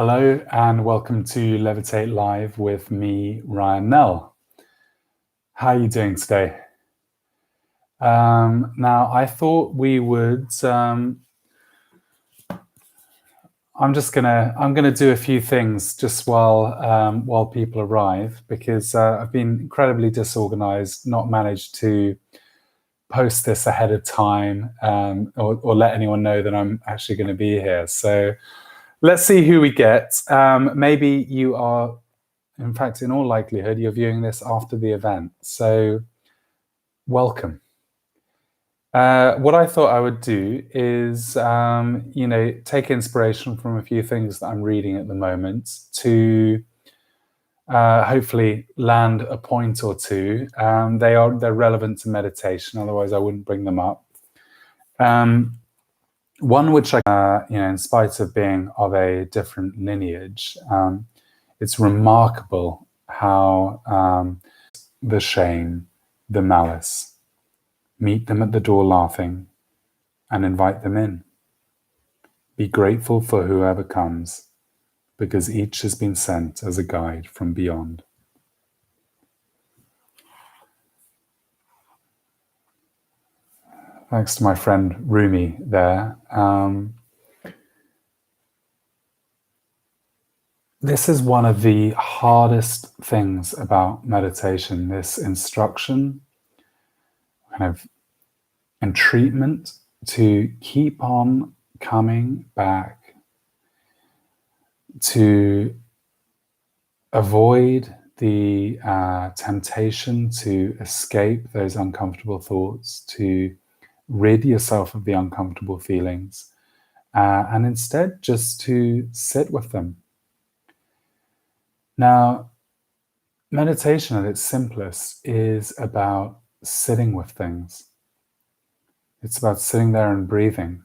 Hello and welcome to Levitate Live with me, Ryan Nell. How are you doing today? Now, I thought we would. I'm gonna do a few things just while people arrive because I've been incredibly disorganized, not managed to post this ahead of time or let anyone know that I'm actually going to be here. So let's see who we get. Maybe you are. In fact, in all likelihood, you're viewing this after the event. So welcome. What I thought I would do is, take inspiration from a few things that I'm reading at the moment to hopefully land a point or two. They're relevant to meditation, otherwise I wouldn't bring them up. One which I, in spite of being of a different lineage, it's remarkable how the shame, the malice, meet them at the door laughing and invite them in. Be grateful for whoever comes, because each has been sent as a guide from beyond. Thanks to my friend Rumi there. This is one of the hardest things about meditation, this instruction, kind of entreatment to keep on coming back, to avoid the temptation to escape those uncomfortable thoughts, to rid yourself of the uncomfortable feelings, and instead just to sit with them. Now, meditation at its simplest is about sitting with things. It's about sitting there and breathing.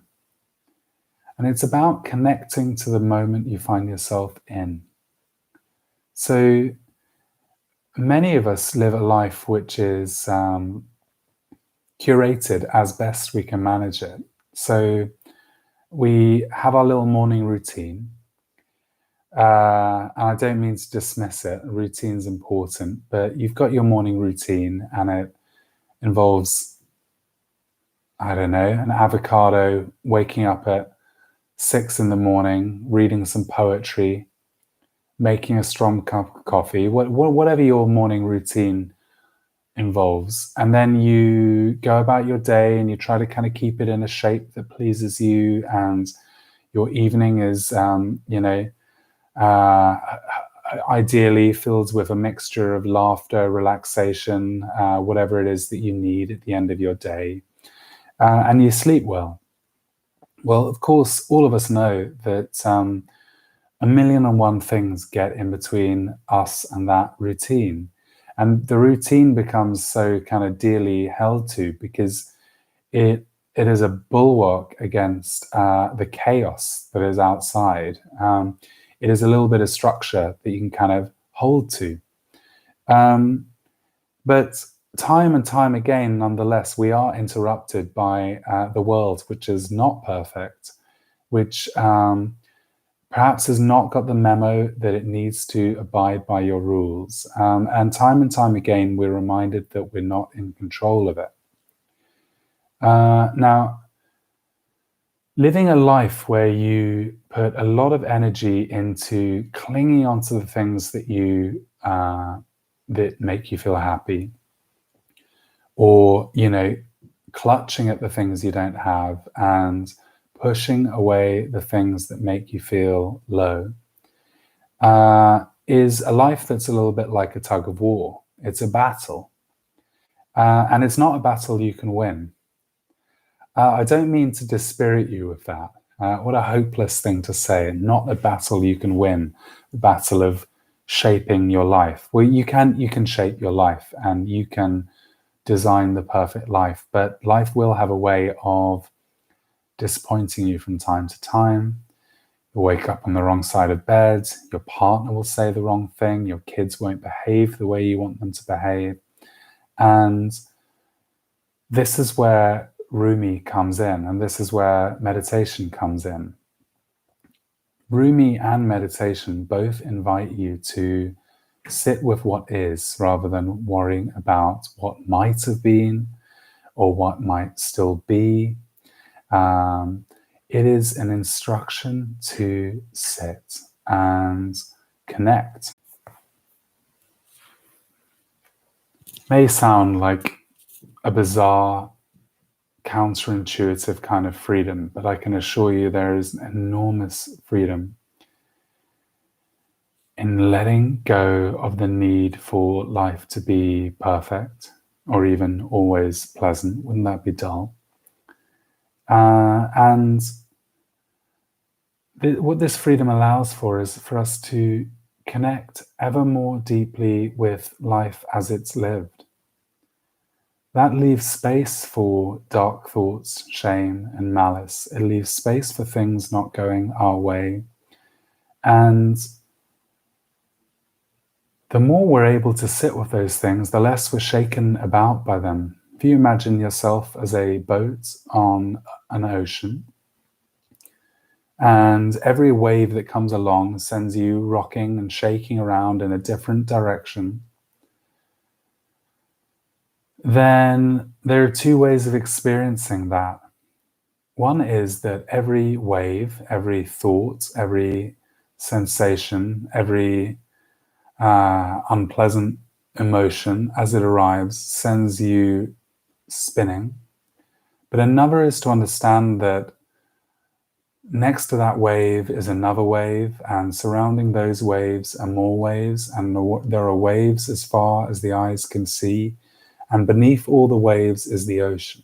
And it's about connecting to the moment you find yourself in. So many of us live a life which is curated as best we can manage it. So we have our little morning routine. And I don't mean to dismiss it. Routine's important, but you've got your morning routine and it involves, I don't know, an avocado, waking up at 6 in the morning, reading some poetry, making a strong cup of coffee, whatever your morning routine involves. And then you go about your day and you try to kind of keep it in a shape that pleases you. And your evening is, ideally filled with a mixture of laughter, relaxation, whatever it is that you need at the end of your day. And you sleep well. Well, of course, all of us know that a million and one things get in between us and that routine. And the routine becomes so kind of dearly held to because it is a bulwark against the chaos that is outside. It is a little bit of structure that you can kind of hold to. But time and time again, nonetheless, we are interrupted by the world, which is not perfect, which perhaps has not got the memo that it needs to abide by your rules. And time again, we're reminded that we're not in control of it. Now, living a life where you put a lot of energy into clinging onto the things that that make you feel happy, or clutching at the things you don't have and pushing away the things that make you feel low, is a life that's a little bit like a tug of war. It's a battle, and it's not a battle you can win. I don't mean to dispirit you with that. What a hopeless thing to say. Not a battle you can win, the battle of shaping your life. Well, you can shape your life and you can design the perfect life, but life will have a way of disappointing you from time to time. You'll wake up on the wrong side of bed, your partner will say the wrong thing, your kids won't behave the way you want them to behave. And this is where Rumi comes in, and this is where meditation comes in. Rumi and meditation both invite you to sit with what is rather than worrying about what might have been or what might still be. It is an instruction to sit and connect. May sound like a bizarre, counterintuitive kind of freedom, but I can assure you there is enormous freedom in letting go of the need for life to be perfect or even always pleasant. Wouldn't that be dull? And what this freedom allows for is for us to connect ever more deeply with life as it's lived. That leaves space for dark thoughts, shame, and malice. It leaves space for things not going our way. And the more we're able to sit with those things, the less we're shaken about by them. If you imagine yourself as a boat on an ocean, and every wave that comes along sends you rocking and shaking around in a different direction, then there are two ways of experiencing that. One is that every wave, every thought, every sensation, every unpleasant emotion as it arrives sends you spinning. But another is to understand that next to that wave is another wave, and surrounding those waves are more waves, and there are waves as far as the eyes can see, and beneath all the waves is the ocean.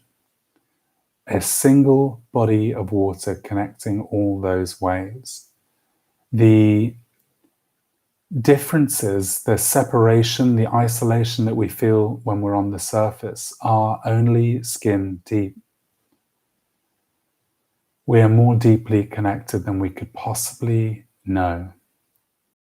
A single body of water connecting all those waves. The differences, the separation, the isolation that we feel when we're on the surface are only skin deep. We are more deeply connected than we could possibly know.